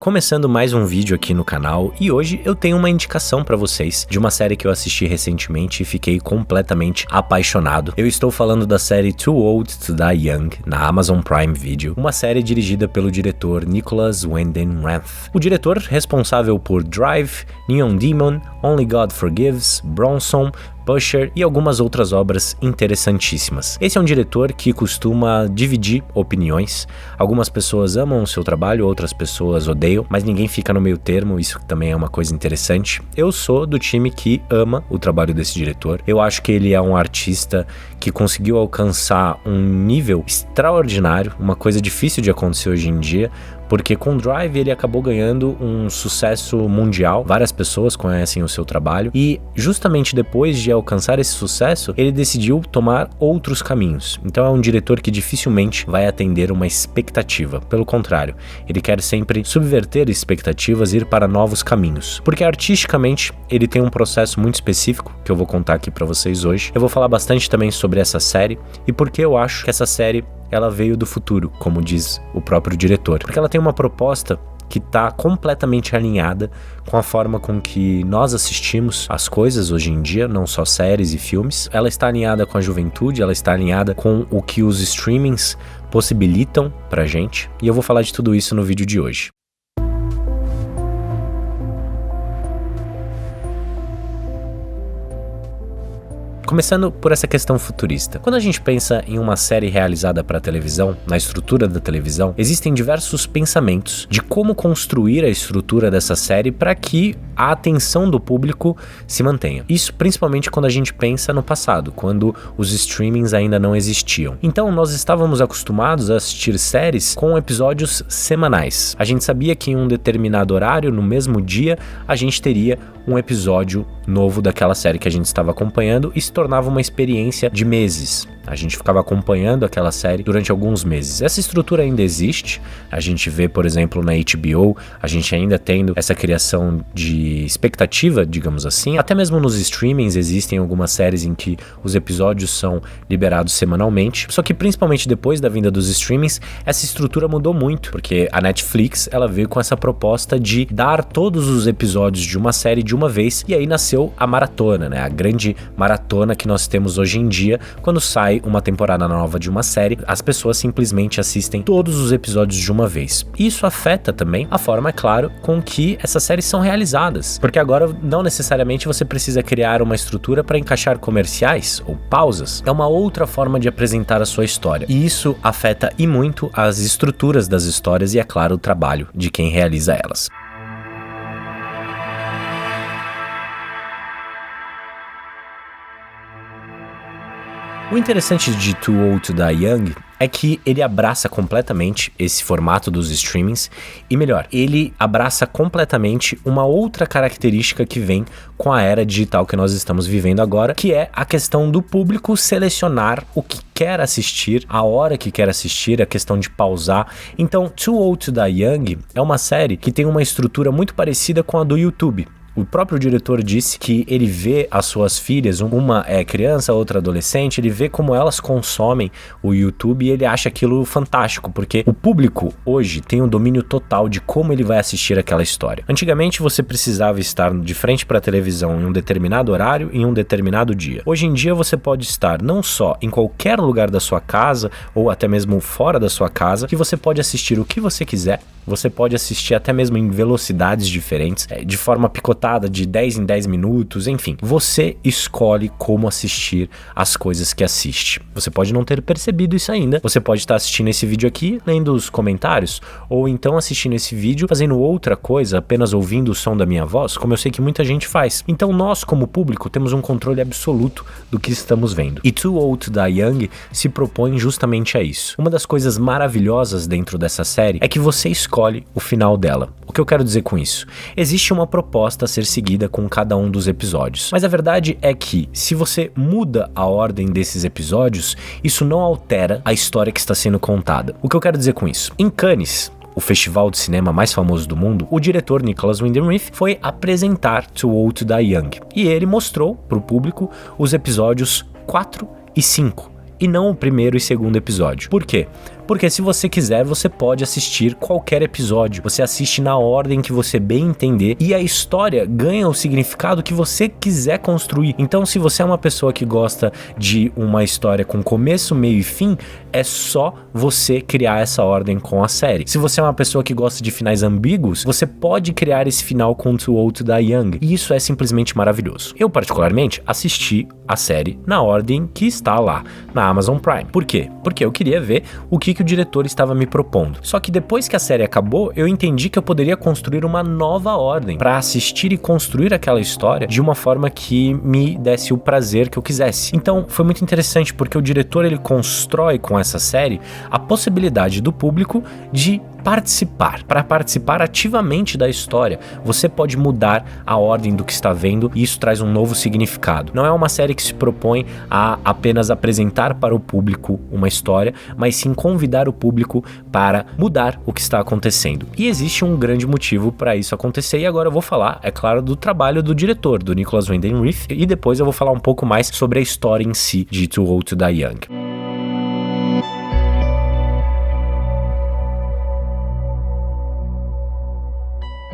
Começando mais um vídeo aqui no canal, e hoje eu tenho uma indicação pra vocês de uma série que eu assisti recentemente e fiquei completamente apaixonado. Eu estou falando da série Too Old to Die Young, na Amazon Prime Video, uma série dirigida pelo diretor Nicholas Winding Refn. O diretor responsável por Drive, Neon Demon, Only God Forgives, Bronson, Pusher e algumas outras obras interessantíssimas. Esse é um diretor que costuma dividir opiniões. Algumas pessoas amam o seu trabalho, outras pessoas odeiam, mas ninguém fica no meio termo, isso também é uma coisa interessante. Eu sou do time que ama o trabalho desse diretor. Eu acho que ele é um artista que conseguiu alcançar um nível extraordinário, uma coisa difícil de acontecer hoje em dia, porque com Drive ele acabou ganhando um sucesso mundial, várias pessoas conhecem o seu trabalho, e justamente depois de alcançar esse sucesso, ele decidiu tomar outros caminhos. Então é um diretor que dificilmente vai atender uma expectativa, pelo contrário, ele quer sempre subverter expectativas e ir para novos caminhos, porque artisticamente ele tem um processo muito específico, que eu vou contar aqui pra vocês hoje. Eu vou falar bastante também sobre essa série, e porque eu acho que essa série ela veio do futuro, como diz o próprio diretor, porque ela tem uma proposta que está completamente alinhada com a forma com que nós assistimos as coisas hoje em dia, não só séries e filmes. Ela está alinhada com a juventude, ela está alinhada com o que os streamings possibilitam pra gente, e eu vou falar de tudo isso no vídeo de hoje. Começando por essa questão futurista. Quando a gente pensa em uma série realizada para televisão, na estrutura da televisão, existem diversos pensamentos de como construir a estrutura dessa série para que a atenção do público se mantenha. Isso principalmente quando a gente pensa no passado, quando os streamings ainda não existiam. Então nós estávamos acostumados a assistir séries com episódios semanais. A gente sabia que em um determinado horário, no mesmo dia, a gente teria um episódio novo daquela série que a gente estava acompanhando e se tornava uma experiência de meses. A gente ficava acompanhando aquela série durante alguns meses. Essa estrutura ainda existe. A gente vê, por exemplo, na HBO, a gente ainda tendo essa criação de expectativa, digamos assim. Até mesmo nos streamings existem algumas séries em que os episódios são liberados semanalmente. Só que principalmente depois da vinda dos streamings, essa estrutura mudou muito, porque a Netflix, ela veio com essa proposta de dar todos os episódios de uma série de uma vez, e aí nasceu a maratona, né? A grande maratona que nós temos hoje em dia, quando sai uma temporada nova de uma série, as pessoas simplesmente assistem todos os episódios de uma vez. Isso afeta também a forma, é claro, com que essas séries são realizadas, porque agora não necessariamente você precisa criar uma estrutura para encaixar comerciais ou pausas. É uma outra forma de apresentar a sua história, e isso afeta e muito as estruturas das histórias e, é claro, o trabalho de quem realiza elas. O interessante de Too Old to Die Young é que ele abraça completamente esse formato dos streamings, e melhor, ele abraça completamente uma outra característica que vem com a era digital que nós estamos vivendo agora, que é a questão do público selecionar o que quer assistir, a hora que quer assistir, a questão de pausar. Então, Too Old to Die Young é uma série que tem uma estrutura muito parecida com a do YouTube. O próprio diretor disse que ele vê as suas filhas, uma é criança, outra adolescente, ele vê como elas consomem o YouTube e ele acha aquilo fantástico, porque o público hoje tem um domínio total de como ele vai assistir aquela história. Antigamente você precisava estar de frente para a televisão em um determinado horário, em um determinado dia. Hoje em dia você pode estar não só em qualquer lugar da sua casa ou até mesmo fora da sua casa, que você pode assistir o que você quiser. Você pode assistir até mesmo em velocidades diferentes, de forma picotada, de 10 em 10 minutos, enfim. Você escolhe como assistir as coisas que assiste. Você pode não ter percebido isso ainda. Você pode estar assistindo esse vídeo aqui, lendo os comentários, ou então assistindo esse vídeo, fazendo outra coisa, apenas ouvindo o som da minha voz, como eu sei que muita gente faz. Então nós, como público, temos um controle absoluto do que estamos vendo. E Too Old to Die Young se propõe justamente a isso. Uma das coisas maravilhosas dentro dessa série é que você escolhe o final dela. O que eu quero dizer com isso? Existe uma proposta a ser seguida com cada um dos episódios, mas a verdade é que se você muda a ordem desses episódios, isso não altera a história que está sendo contada. O que eu quero dizer com isso? Em Cannes, o festival de cinema mais famoso do mundo, o diretor Nicholas Winding Refn foi apresentar Too Old to Die Young, e ele mostrou para o público os episódios 4 e 5, e não o primeiro e segundo episódio. Por quê? Porque se você quiser, você pode assistir qualquer episódio. Você assiste na ordem que você bem entender e a história ganha o significado que você quiser construir. Então, se você é uma pessoa que gosta de uma história com começo, meio e fim, é só você criar essa ordem com a série. Se você é uma pessoa que gosta de finais ambíguos, você pode criar esse final com Too Old to Die Young. E isso é simplesmente maravilhoso. Eu, particularmente, assisti a série na ordem que está lá, na Amazon Prime. Por quê? Porque eu queria ver o que o diretor estava me propondo. Só que depois que a série acabou, eu entendi que eu poderia construir uma nova ordem para assistir e construir aquela história de uma forma que me desse o prazer que eu quisesse. Então, foi muito interessante porque o diretor, ele constrói com essa série a possibilidade do público de participar. Para participar ativamente da história, você pode mudar a ordem do que está vendo e isso traz um novo significado. Não é uma série que se propõe a apenas apresentar para o público uma história, mas sim convidar o público para mudar o que está acontecendo. E existe um grande motivo para isso acontecer e agora eu vou falar, é claro, do trabalho do diretor, do Nicholas Winding Refn, e depois eu vou falar um pouco mais sobre a história em si de Too Old to Die Young.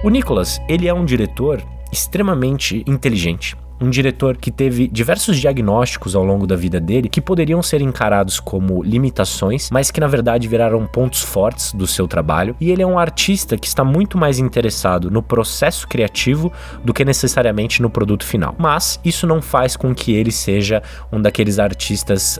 O Nicholas, ele é um diretor extremamente inteligente. Um diretor que teve diversos diagnósticos ao longo da vida dele que poderiam ser encarados como limitações, mas que na verdade viraram pontos fortes do seu trabalho. E ele é um artista que está muito mais interessado no processo criativo do que necessariamente no produto final. Mas isso não faz com que ele seja um daqueles artistas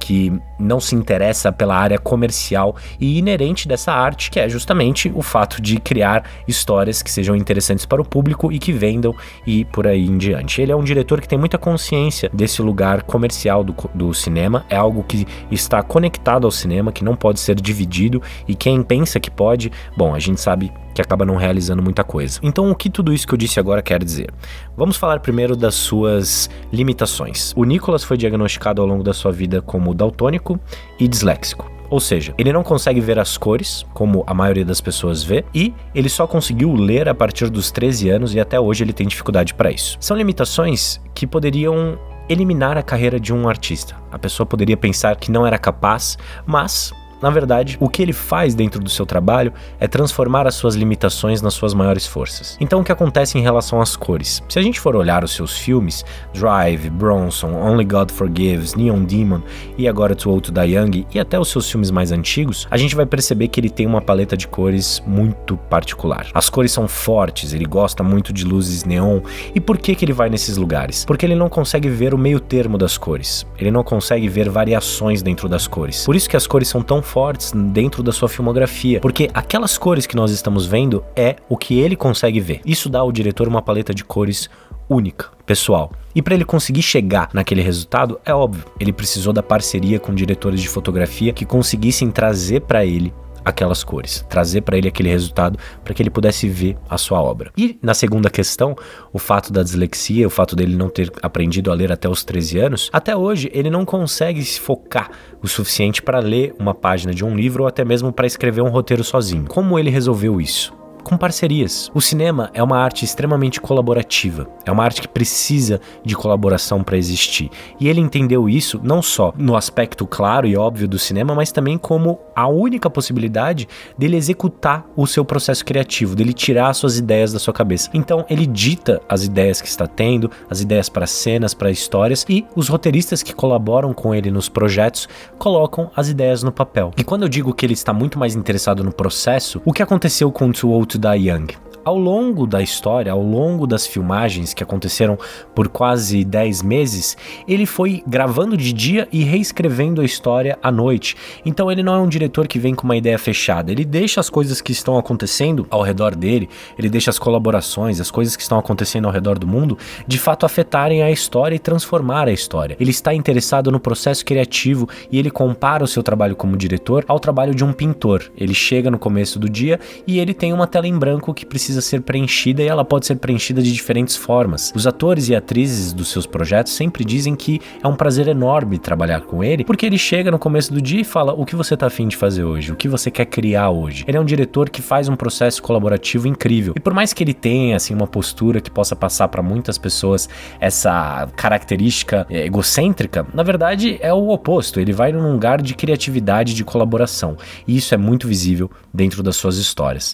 que não se interessa pela área comercial e inerente dessa arte, que é justamente o fato de criar histórias que sejam interessantes para o público e que vendam e por aí em diante. Ele é um diretor que tem muita consciência desse lugar comercial do cinema, é algo que está conectado ao cinema, que não pode ser dividido, e quem pensa que pode, bom, a gente sabe que acaba não realizando muita coisa. Então, o que tudo isso que eu disse agora quer dizer? Vamos falar primeiro das suas limitações. O Nicholas foi diagnosticado ao longo da sua vida como daltônico e disléxico. Ou seja, ele não consegue ver as cores, como a maioria das pessoas vê, e ele só conseguiu ler a partir dos 13 anos e até hoje ele tem dificuldade para isso. São limitações que poderiam eliminar a carreira de um artista. A pessoa poderia pensar que não era capaz, mas na verdade, o que ele faz dentro do seu trabalho é transformar as suas limitações nas suas maiores forças. Então, o que acontece em relação às cores? Se a gente for olhar os seus filmes, Drive, Bronson, Only God Forgives, Neon Demon e agora Too Old to Die Young e até os seus filmes mais antigos, a gente vai perceber que ele tem uma paleta de cores muito particular. As cores são fortes, ele gosta muito de luzes neon. E por que ele vai nesses lugares? Porque ele não consegue ver o meio termo das cores. Ele não consegue ver variações dentro das cores. Por isso que as cores são tão fortes dentro da sua filmografia, porque aquelas cores que nós estamos vendo é o que ele consegue ver. Isso dá ao diretor uma paleta de cores única, pessoal. E para ele conseguir chegar naquele resultado, é óbvio, ele precisou da parceria com diretores de fotografia que conseguissem trazer para ele aquelas cores, trazer para ele aquele resultado para que ele pudesse ver a sua obra. E na segunda questão, o fato da dislexia, o fato dele não ter aprendido a ler até os 13 anos, até hoje ele não consegue se focar o suficiente para ler uma página de um livro ou até mesmo para escrever um roteiro sozinho. Como ele resolveu isso? Com parcerias. O cinema é uma arte extremamente colaborativa, é uma arte que precisa de colaboração para existir. E ele entendeu isso não só no aspecto claro e óbvio do cinema, mas também como a única possibilidade dele executar o seu processo criativo, dele tirar as suas ideias da sua cabeça. Então ele dita as ideias que está tendo, as ideias para cenas, para histórias, e os roteiristas que colaboram com ele nos projetos colocam as ideias no papel. E quando eu digo que ele está muito mais interessado no processo, o que aconteceu com Too Old to Die Young? Ao longo da história, ao longo das filmagens que aconteceram por quase 10 meses, ele foi gravando de dia e reescrevendo a história à noite. Então ele não é um diretor que vem com uma ideia fechada, ele deixa as coisas que estão acontecendo ao redor dele, ele deixa as colaborações, as coisas que estão acontecendo ao redor do mundo, de fato afetarem a história e transformar a história. Ele está interessado no processo criativo e ele compara o seu trabalho como diretor ao trabalho de um pintor. Ele chega no começo do dia e ele tem uma tela em branco que precisa precisa ser preenchida e ela pode ser preenchida de diferentes formas. Os atores e atrizes dos seus projetos sempre dizem que é um prazer enorme trabalhar com ele, porque ele chega no começo do dia e fala: o que você tá afim de fazer hoje? O que você quer criar hoje? Ele é um diretor que faz um processo colaborativo incrível. E por mais que ele tenha, assim, uma postura que possa passar para muitas pessoas essa característica egocêntrica, na verdade é o oposto. Ele vai num lugar de criatividade, de colaboração. E isso é muito visível dentro das suas histórias.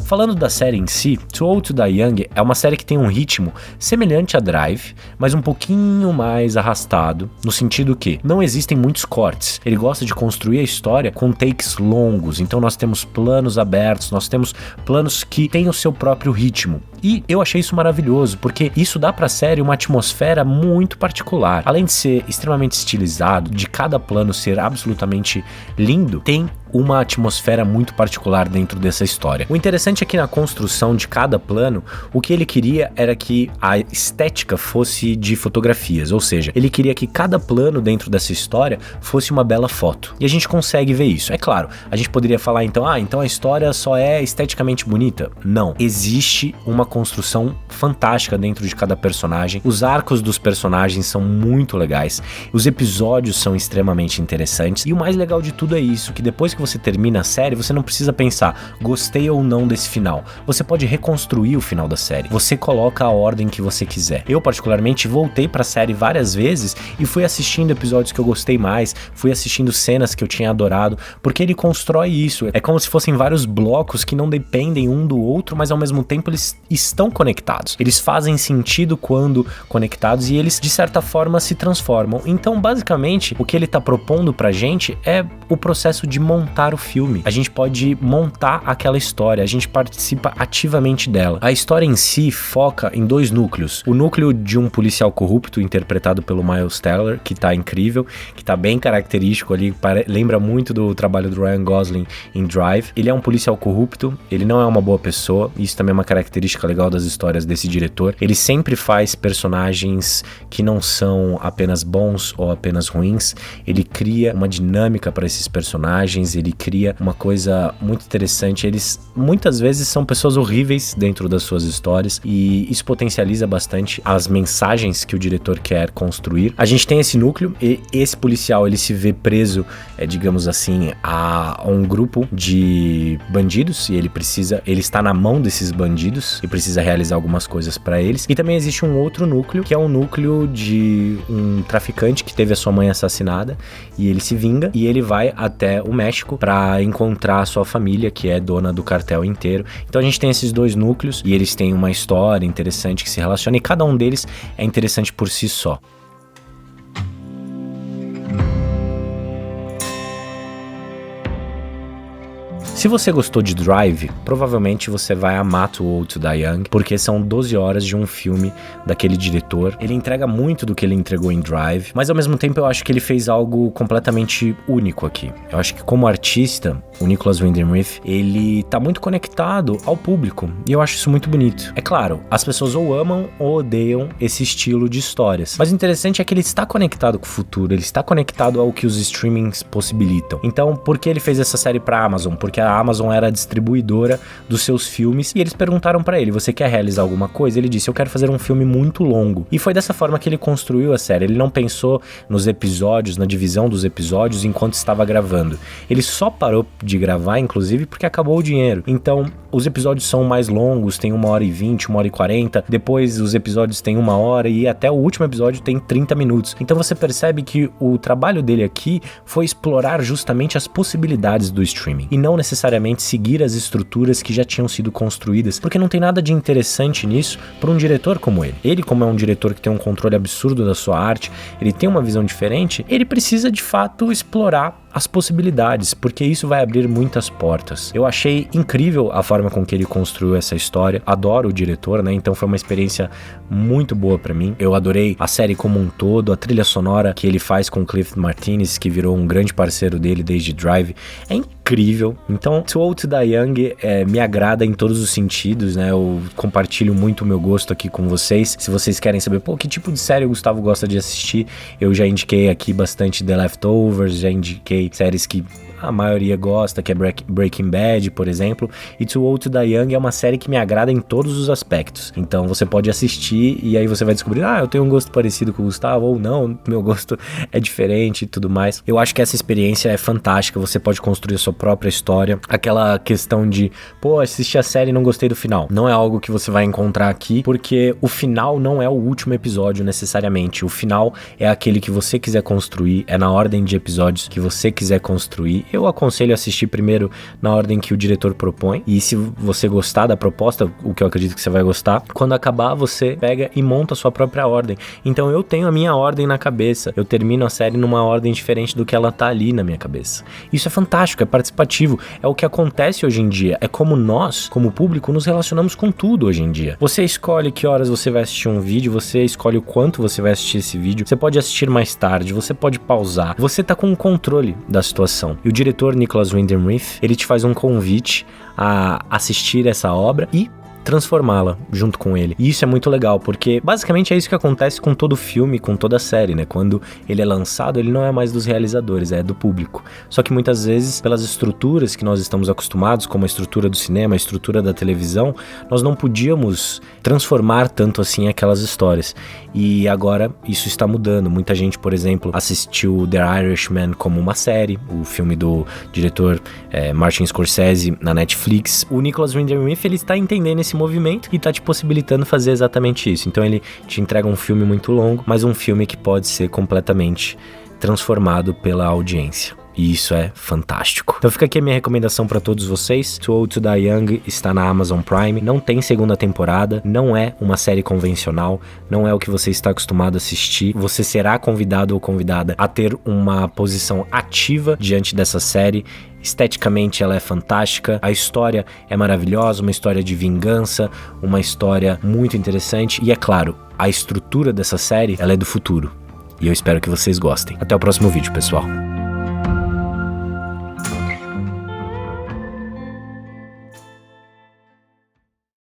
Falando da série em si, Too Old to Die Young é uma série que tem um ritmo semelhante a Drive, mas um pouquinho mais arrastado, no sentido que não existem muitos cortes. Ele gosta de construir a história com takes longos, então nós temos planos abertos, nós temos planos que têm o seu próprio ritmo. E eu achei isso maravilhoso, porque isso dá pra série uma atmosfera muito particular. Além de ser extremamente estilizado, de cada plano ser absolutamente lindo, tem uma atmosfera muito particular dentro dessa história. O interessante é que na construção de cada plano, o que ele queria era que a estética fosse de fotografias, ou seja, ele queria que cada plano dentro dessa história fosse uma bela foto. E a gente consegue ver isso. É claro, a gente poderia falar então a história só é esteticamente bonita. Não. Existe uma construção fantástica dentro de cada personagem. Os arcos dos personagens são muito legais. Os episódios são extremamente interessantes. E o mais legal de tudo é isso, que depois que você termina a série, você não precisa pensar, gostei ou não desse final. Você pode reconstruir o final da série. Você coloca a ordem que você quiser. Eu, particularmente, voltei pra série várias vezes e fui assistindo episódios que eu gostei mais, fui assistindo cenas que eu tinha adorado, porque ele constrói isso. É como se fossem vários blocos que não dependem um do outro, mas ao mesmo tempo eles estão conectados. Eles fazem sentido quando conectados e eles, de certa forma, se transformam. Então, basicamente, o que ele tá propondo pra gente é o processo de montar o filme. A gente pode montar aquela história, a gente participa ativamente dela. A história em si foca em dois núcleos. O núcleo de um policial corrupto, interpretado pelo Miles Teller, que tá incrível, que tá bem característico ali, lembra muito do trabalho do Ryan Gosling em Drive. Ele é um policial corrupto, ele não é uma boa pessoa, isso também é uma característica legal das histórias desse diretor. Ele sempre faz personagens que não são apenas bons ou apenas ruins, ele cria uma dinâmica para esses personagens, ele cria uma coisa muito interessante. Eles muitas vezes são pessoas horríveis dentro das suas histórias e isso potencializa bastante as mensagens que o diretor quer construir. A gente tem esse núcleo e esse policial, ele se vê preso, digamos assim, a um grupo de bandidos e ele está na mão desses bandidos e precisa realizar algumas coisas para eles. E também existe um outro núcleo, que é um núcleo de um traficante que teve a sua mãe assassinada e ele se vinga e ele vai até o México para encontrar a sua família, que é dona do cartel inteiro. Então a gente tem esses dois núcleos e eles têm uma história interessante que se relaciona e cada um deles é interessante por si só. Se você gostou de Drive, provavelmente você vai amar Too Old to Die Young, porque são 12 horas de um filme daquele diretor. Ele entrega muito do que ele entregou em Drive, mas ao mesmo tempo eu acho que ele fez algo completamente único aqui. Eu acho que como artista, o Nicholas Winding Refn, ele tá muito conectado ao público, e eu acho isso muito bonito. É claro, as pessoas ou amam ou odeiam esse estilo de histórias, mas o interessante é que ele está conectado com o futuro, ele está conectado ao que os streamings possibilitam. Então, por que ele fez essa série pra Amazon? Porque a Amazon era a distribuidora dos seus filmes e eles perguntaram pra ele, você quer realizar alguma coisa? Ele disse, eu quero fazer um filme muito longo. E foi dessa forma que ele construiu a série. Ele não pensou nos episódios, na divisão dos episódios enquanto estava gravando. Ele só parou de gravar, inclusive, porque acabou o dinheiro. Então, os episódios são mais longos, tem 1h20, 1h40, depois os episódios têm 1 hora e até o último episódio tem 30 minutos. Então você percebe que o trabalho dele aqui foi explorar justamente as possibilidades do streaming e não necessariamente seguir as estruturas que já tinham sido construídas, porque não tem nada de interessante nisso para um diretor como ele. Ele, como é um diretor que tem um controle absurdo da sua arte, ele tem uma visão diferente, ele precisa de fato explorar as possibilidades, porque isso vai abrir muitas portas. Eu achei incrível a forma com que ele construiu essa história, adoro o diretor, né? Então foi uma experiência muito boa pra mim. Eu adorei a série como um todo, a trilha sonora que ele faz com Cliff Martinez, que virou um grande parceiro dele desde Drive, é incrível. incrível. Então, Too Old to Die Young me agrada em todos os sentidos, né? Eu compartilho muito o meu gosto aqui com vocês. Se vocês querem saber, que tipo de série o Gustavo gosta de assistir, eu já indiquei aqui bastante The Leftovers, já indiquei séries que a maioria gosta, que é Breaking Bad, por exemplo, e Too Old to Die Young é uma série que me agrada em todos os aspectos. Então você pode assistir e aí você vai descobrir, eu tenho um gosto parecido com o Gustavo, ou não, meu gosto é diferente e tudo mais. Eu acho que essa experiência é fantástica, você pode construir a sua própria história. Aquela questão de, assisti a série e não gostei do final, não é algo que você vai encontrar aqui, porque o final não é o último episódio necessariamente, o final é aquele que você quiser construir, é na ordem de episódios que você quiser construir. Eu aconselho a assistir primeiro na ordem que o diretor propõe, e se você gostar da proposta, o que eu acredito que você vai gostar, quando acabar você pega e monta a sua própria ordem. Então eu tenho a minha ordem na cabeça, eu termino a série numa ordem diferente do que ela tá ali na minha cabeça. Isso é fantástico, é participativo, é o que acontece hoje em dia, é como nós, como público, nos relacionamos com tudo hoje em dia. Você escolhe que horas você vai assistir um vídeo, você escolhe o quanto você vai assistir esse vídeo, você pode assistir mais tarde, você pode pausar, você tá com o controle da situação. E o diretor Nicholas Winding Refn, ele te faz um convite a assistir essa obra e transformá-la junto com ele. E isso é muito legal, porque basicamente é isso que acontece com todo filme, com toda série, né? Quando ele é lançado, ele não é mais dos realizadores, é do público. Só que muitas vezes, pelas estruturas que nós estamos acostumados, como a estrutura do cinema, a estrutura da televisão, nós não podíamos transformar tanto assim aquelas histórias. E agora isso está mudando. Muita gente, por exemplo, assistiu The Irishman como uma série, o filme do diretor Martin Scorsese na Netflix. O Nicholas Winding Refn, ele está entendendo esse movimento e tá te possibilitando fazer exatamente isso. Então ele te entrega um filme muito longo, mas um filme que pode ser completamente transformado pela audiência. E isso é fantástico. Então fica aqui a minha recomendação para todos vocês. Too Old to Die Young está na Amazon Prime. Não tem segunda temporada. Não é uma série convencional. Não é o que você está acostumado a assistir. Você será convidado ou convidada a ter uma posição ativa diante dessa série. Esteticamente ela é fantástica, a história é maravilhosa, uma história de vingança, uma história muito interessante e, é claro, a estrutura dessa série ela é do futuro. E eu espero que vocês gostem. Até o próximo vídeo, pessoal.